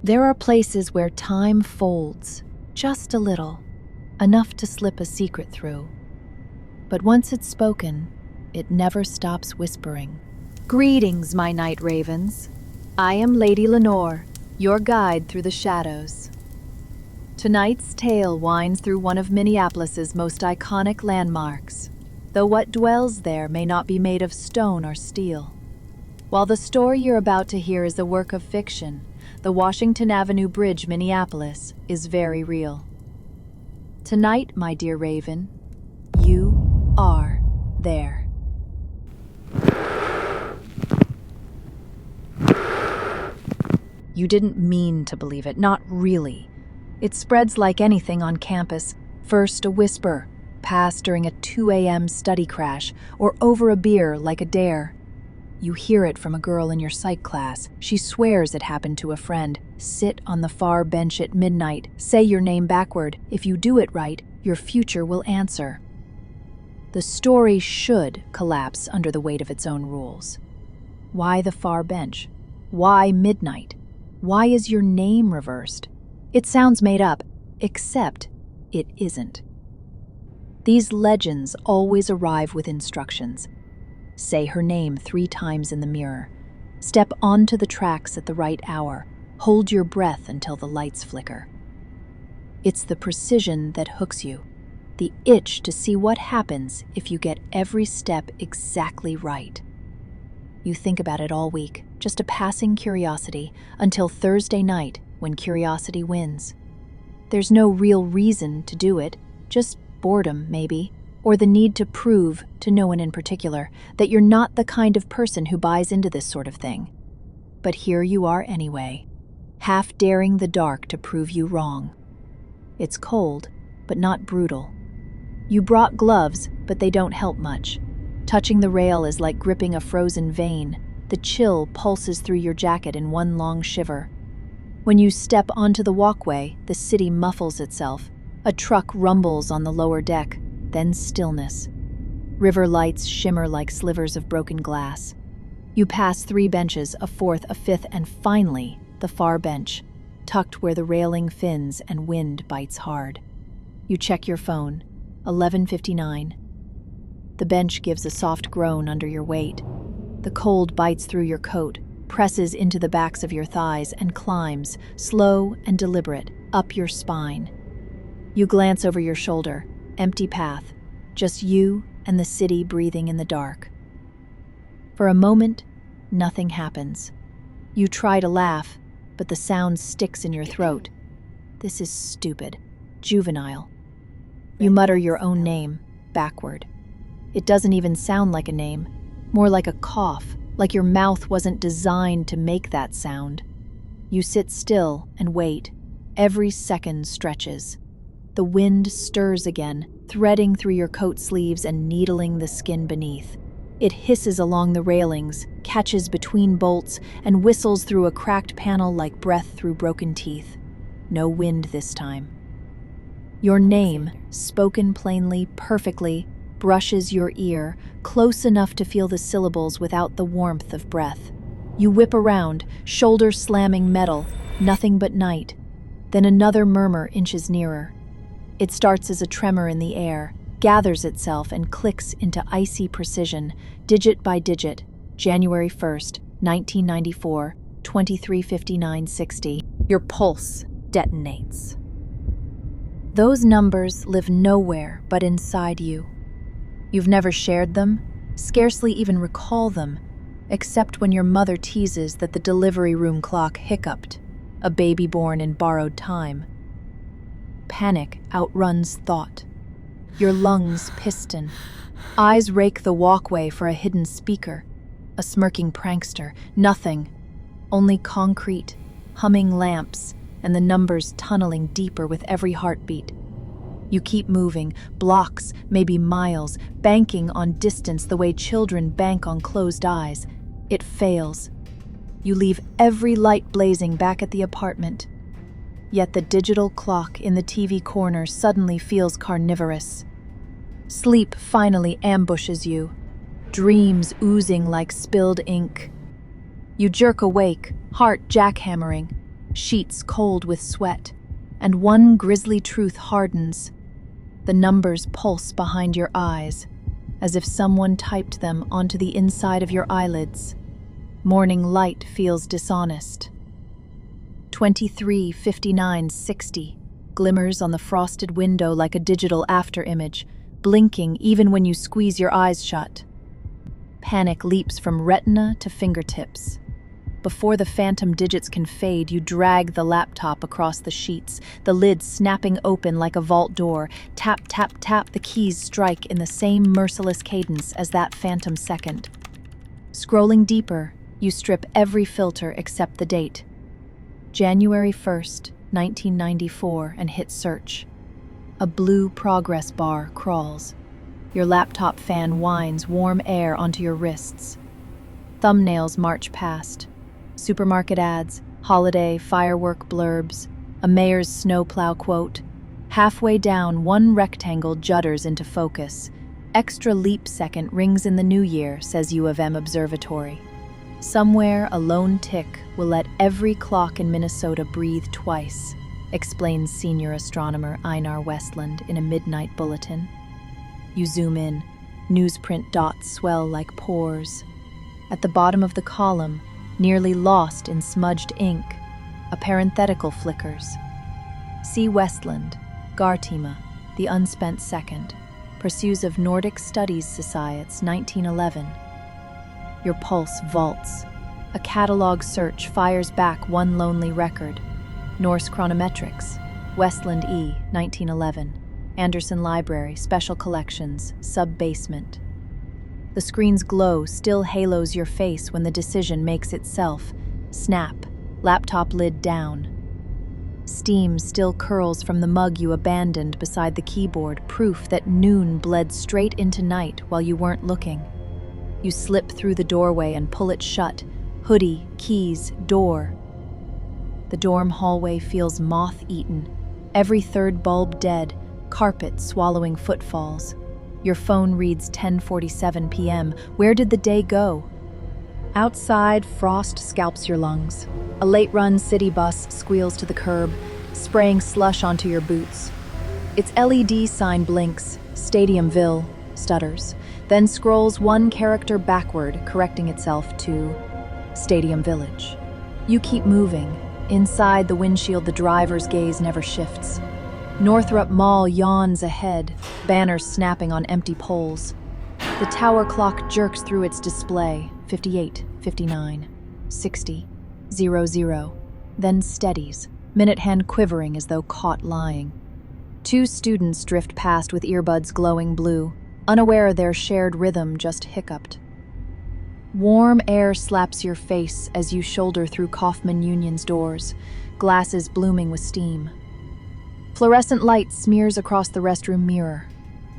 There are places where time folds, just a little, enough to slip a secret through. But once it's spoken, it never stops whispering. Greetings, my night ravens. I am Lady Lenore, your guide through the shadows. Tonight's tale winds through one of Minneapolis's most iconic landmarks, though what dwells there may not be made of stone or steel. While the story you're about to hear is a work of fiction, the Washington Avenue Bridge, Minneapolis, is very real. Tonight, my dear Raven, you are there. You didn't mean to believe it, not really. It spreads like anything on campus. First a whisper, passed during a 2 a.m. study crash, or over a beer like a dare. You hear it from a girl in your psych class. She swears it happened to a friend. Sit on the far bench at midnight. Say your name backward. If you do it right, your future will answer. The story should collapse under the weight of its own rules. Why the far bench? Why midnight? Why is your name reversed? It sounds made up, except it isn't. These legends always arrive with instructions. Say her name 3 times in the mirror. Step onto the tracks at the right hour. Hold your breath until the lights flicker. It's the precision that hooks you, the itch to see what happens if you get every step exactly right. You think about it all week, just a passing curiosity, until Thursday night when curiosity wins. There's no real reason to do it, just boredom maybe, or the need to prove, to no one in particular, that you're not the kind of person who buys into this sort of thing. But here you are anyway, half daring the dark to prove you wrong. It's cold, but not brutal. You brought gloves, but they don't help much. Touching the rail is like gripping a frozen vein. The chill pulses through your jacket in one long shiver. When you step onto the walkway, the city muffles itself. A truck rumbles on the lower deck, then stillness. River lights shimmer like slivers of broken glass. You pass 3 benches, a 4th, a 5th, and finally, the far bench, tucked where the railing fins and wind bites hard. You check your phone, 11:59. The bench gives a soft groan under your weight. The cold bites through your coat, presses into the backs of your thighs, and climbs, slow and deliberate, up your spine. You glance over your shoulder, empty path, just you and the city breathing in the dark. For a moment, nothing happens. You try to laugh, but the sound sticks in your throat. This is stupid, juvenile. You mutter your own name, backward. It doesn't even sound like a name, more like a cough, like your mouth wasn't designed to make that sound. You sit still and wait. Every second stretches. The wind stirs again, threading through your coat sleeves and needling the skin beneath. It hisses along the railings, catches between bolts, and whistles through a cracked panel like breath through broken teeth. No wind this time. Your name, spoken plainly, perfectly, brushes your ear, close enough to feel the syllables without the warmth of breath. You whip around, shoulder slamming metal, nothing but night. Then another murmur inches nearer. It starts as a tremor in the air, gathers itself and clicks into icy precision, digit by digit. January 1st, 1994, 23:59:60. Your pulse detonates. Those numbers live nowhere but inside you. You've never shared them, scarcely even recall them, except when your mother teases that the delivery room clock hiccuped, a baby born in borrowed time. Panic outruns thought. Your lungs piston. Eyes rake the walkway for a hidden speaker, a smirking prankster, nothing. Only concrete, humming lamps, and the numbers tunneling deeper with every heartbeat. You keep moving, blocks, maybe miles, banking on distance the way children bank on closed eyes. It fails. You leave every light blazing back at the apartment. Yet the digital clock in the TV corner suddenly feels carnivorous. Sleep finally ambushes you, dreams oozing like spilled ink. You jerk awake, heart jackhammering. sheets cold with sweat, and one grisly truth hardens. The numbers pulse behind your eyes, as if someone typed them onto the inside of your eyelids. Morning light feels dishonest. 23:59:60 glimmers on the frosted window like a digital afterimage, blinking even when you squeeze your eyes shut. Panic leaps from retina to fingertips. Before the phantom digits can fade, you drag the laptop across the sheets, the lid snapping open like a vault door. Tap, tap, tap, the keys strike in the same merciless cadence as that phantom second. Scrolling deeper, you strip every filter except the date. January 1st, 1994, and hit search. A blue progress bar crawls. Your laptop fan whines warm air onto your wrists. Thumbnails march past. Supermarket ads, holiday firework blurbs, a mayor's snowplow quote. Halfway down, one rectangle judders into focus. Extra leap second rings in the new year, says U of M Observatory. Somewhere, a lone tick will let every clock in Minnesota breathe twice, explains senior astronomer Einar Westland in a midnight bulletin. You zoom in. Newsprint dots swell like pores. At the bottom of the column, nearly lost in smudged ink, a parenthetical flickers. See Westland, Gartima, the unspent second, pursues of Nordic Studies Society's 1911. Your pulse vaults. A catalog search fires back one lonely record. Norse Chronometrics, Westland E, 1911. Anderson Library, Special Collections, Sub-Basement. The screen's glow still halos your face when the decision makes itself. Snap, laptop lid down. Steam still curls from the mug you abandoned beside the keyboard, proof that noon bled straight into night while you weren't looking. You slip through the doorway and pull it shut. Hoodie, keys, door. The dorm hallway feels moth-eaten. Every third bulb dead, carpet swallowing footfalls. Your phone reads 10:47 p.m. Where did the day go? Outside, frost scalps your lungs. A late-run city bus squeals to the curb, spraying slush onto your boots. Its LED sign blinks, Stadiumville, stutters, then scrolls one character backward, correcting itself to Stadium Village. You keep moving. Inside the windshield, the driver's gaze never shifts. Northrop Mall yawns ahead, banners snapping on empty poles. The tower clock jerks through its display, 58, 59, 60, 00, then steadies, minute hand quivering as though caught lying. Two students drift past with earbuds glowing blue, unaware their shared rhythm just hiccuped. Warm air slaps your face as you shoulder through Kaufman Union's doors, glasses blooming with steam. Fluorescent light smears across the restroom mirror.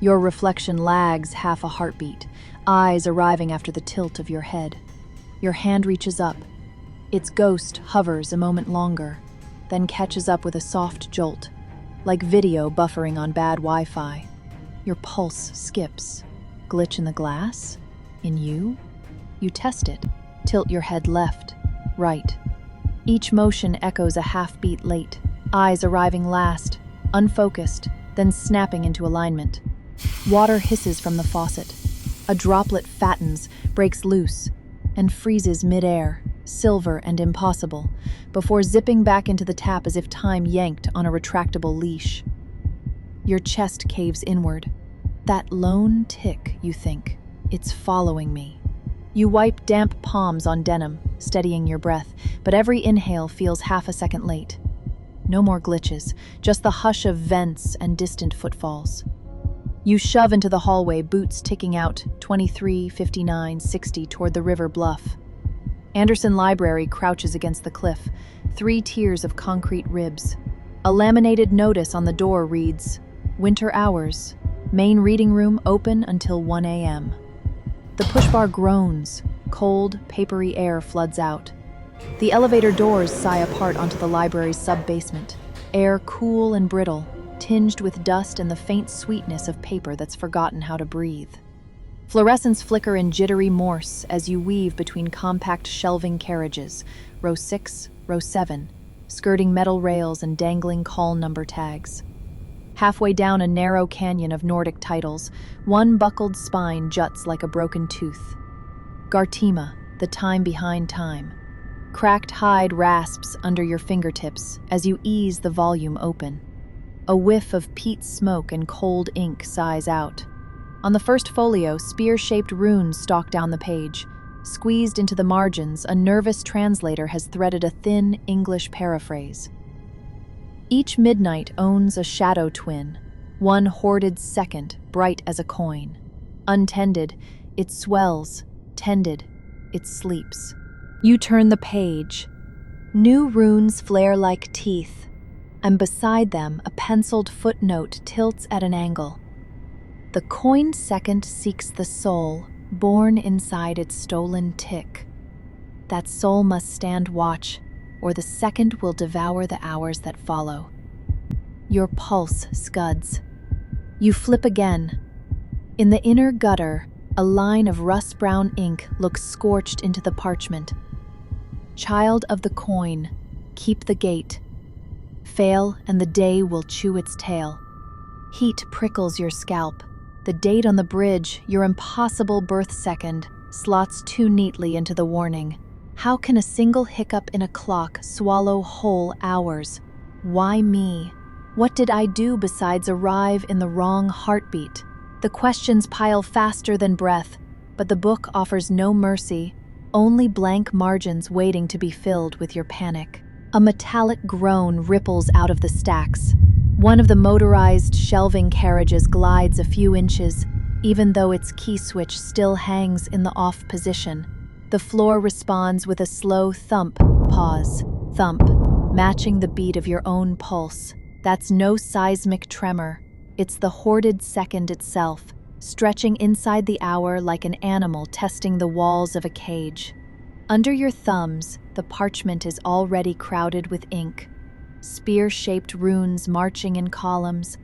Your reflection lags half a heartbeat, eyes arriving after the tilt of your head. Your hand reaches up. Its ghost hovers a moment longer, then catches up with a soft jolt, like video buffering on bad Wi-Fi. Your pulse skips. Glitch in the glass? In you? You test it. Tilt your head left, right. Each motion echoes a half beat late, eyes arriving last, unfocused, then snapping into alignment. Water hisses from the faucet. A droplet fattens, breaks loose, and freezes midair, silver and impossible, before zipping back into the tap as if time yanked on a retractable leash. Your chest caves inward. That lone tick, you think. It's following me. You wipe damp palms on denim, steadying your breath, but every inhale feels half a second late. No more glitches, just the hush of vents and distant footfalls. You shove into the hallway, boots ticking out 23, 59, 60 toward the river bluff. Anderson Library crouches against the cliff, 3 tiers of concrete ribs. A laminated notice on the door reads, "Winter hours. Main reading room open until 1 a.m." The push bar groans. Cold, papery air floods out. The elevator doors sigh apart onto the library's sub-basement. Air cool and brittle, tinged with dust and the faint sweetness of paper that's forgotten how to breathe. Fluorescents flicker in jittery Morse as you weave between compact shelving carriages, row 6, row 7, skirting metal rails and dangling call number tags. Halfway down a narrow canyon of Nordic titles, one buckled spine juts like a broken tooth. Gartima, the time behind time. Cracked hide rasps under your fingertips as you ease the volume open. A whiff of peat smoke and cold ink sighs out. On the first folio, spear-shaped runes stalk down the page. Squeezed into the margins, a nervous translator has threaded a thin English paraphrase. Each midnight owns a shadow twin, one hoarded second, bright as a coin. Untended, it swells. Tended, it sleeps. You turn the page. New runes flare like teeth, and beside them a penciled footnote tilts at an angle. The coined second seeks the soul, born inside its stolen tick. That soul must stand watch, or the second will devour the hours that follow. Your pulse scuds. You flip again. In the inner gutter, a line of rust-brown ink looks scorched into the parchment. Child of the coin, keep the gate. Fail, and the day will chew its tail. Heat prickles your scalp. The date on the bridge, your impossible birth second, slots too neatly into the warning. How can a single hiccup in a clock swallow whole hours? Why me? What did I do besides arrive in the wrong heartbeat? The questions pile faster than breath, but the book offers no mercy, only blank margins waiting to be filled with your panic. A metallic groan ripples out of the stacks. One of the motorized shelving carriages glides a few inches, even though its key switch still hangs in the off position. The floor responds with a slow thump, pause, thump, matching the beat of your own pulse. That's no seismic tremor. It's the hoarded second itself, stretching inside the hour like an animal testing the walls of a cage. Under your thumbs, the parchment is already crowded with ink. Spear-shaped runes marching in columns,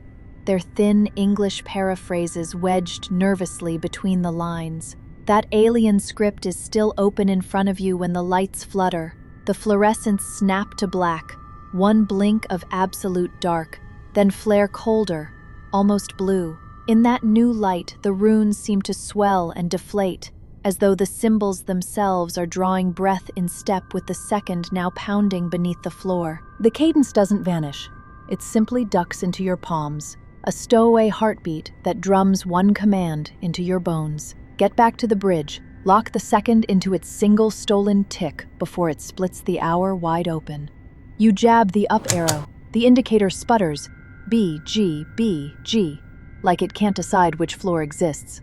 their thin English paraphrases wedged nervously between the lines. That alien script is still open in front of you when the lights flutter. The fluorescents snap to black, one blink of absolute dark, then flare colder, almost blue. In that new light, the runes seem to swell and deflate, as though the symbols themselves are drawing breath in step with the second now pounding beneath the floor. The cadence doesn't vanish. It simply ducks into your palms, a stowaway heartbeat that drums one command into your bones. Get back to the bridge, lock the second into its single stolen tick before it splits the hour wide open. You jab the up arrow. The indicator sputters, B, G, B, G, like it can't decide which floor exists.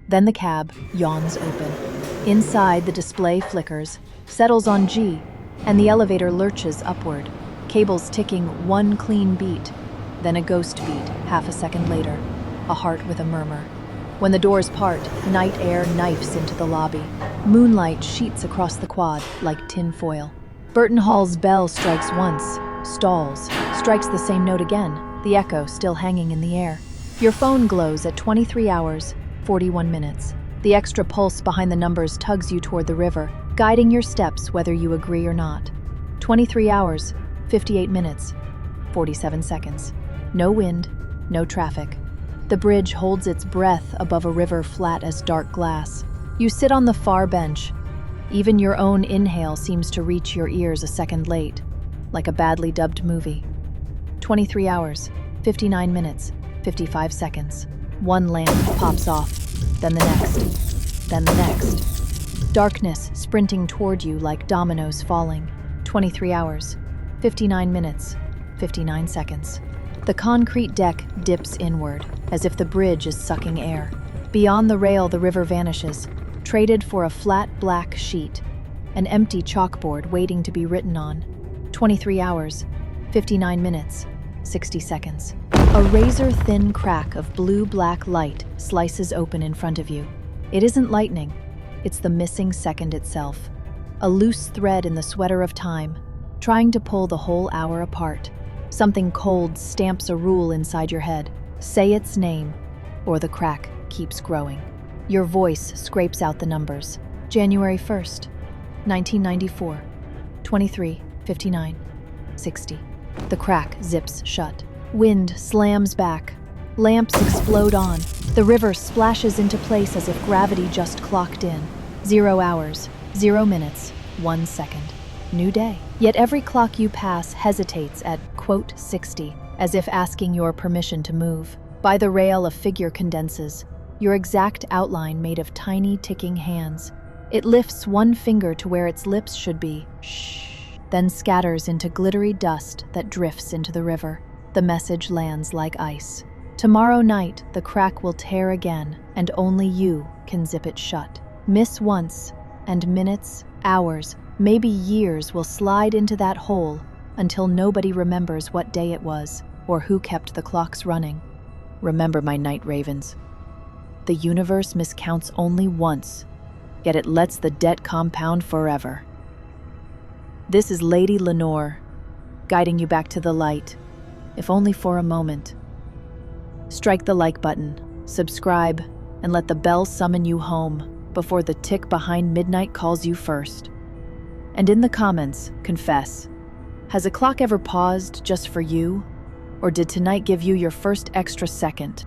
Then the cab yawns open. Inside, the display flickers, settles on G, and the elevator lurches upward, cables ticking one clean beat, then a ghost beat half a second later, a heart with a murmur. When the doors part, night air knifes into the lobby. Moonlight sheets across the quad like tin foil. Burton Hall's bell strikes once, stalls, strikes the same note again, the echo still hanging in the air. Your phone glows at 23 hours, 41 minutes. The extra pulse behind the numbers tugs you toward the river, guiding your steps whether you agree or not. 23 hours, 58 minutes, 47 seconds. No wind, no traffic. The bridge holds its breath above a river flat as dark glass. You sit on the far bench. Even your own inhale seems to reach your ears a second late, like a badly dubbed movie. 23 hours, 59 minutes, 55 seconds. One lamp pops off, then the next, then the next. Darkness sprinting toward you like dominoes falling. 23 hours, 59 minutes, 59 seconds. The concrete deck dips inward, as if the bridge is sucking air. Beyond the rail, the river vanishes, traded for a flat black sheet, an empty chalkboard waiting to be written on. 23 hours, 59 minutes, 60 seconds. A razor-thin crack of blue-black light slices open in front of you. It isn't lightning, it's the missing second itself. A loose thread in the sweater of time, trying to pull the whole hour apart. Something cold stamps a rule inside your head. Say its name, or the crack keeps growing. Your voice scrapes out the numbers. January 1st, 1994, 23:59, 60. The crack zips shut. Wind slams back. Lamps explode on. The river splashes into place as if gravity just clocked in. 0 hours, 0 minutes, 1 second. New day. Yet every clock you pass hesitates at, quote, 60, as if asking your permission to move. By the rail, a figure condenses, your exact outline made of tiny ticking hands. It lifts one finger to where its lips should be, shh, then scatters into glittery dust that drifts into the river. The message lands like ice. Tomorrow night, the crack will tear again, and only you can zip it shut. Miss once, and minutes, hours, maybe years will slide into that hole until nobody remembers what day it was or who kept the clocks running. Remember, my night ravens, the universe miscounts only once, yet it lets the debt compound forever. This is Lady Lenore, guiding you back to the light, if only for a moment. Strike the like button, subscribe, and let the bell summon you home before the tick behind midnight calls you first. And in the comments, confess, has a clock ever paused just for you? Or did tonight give you your first extra second?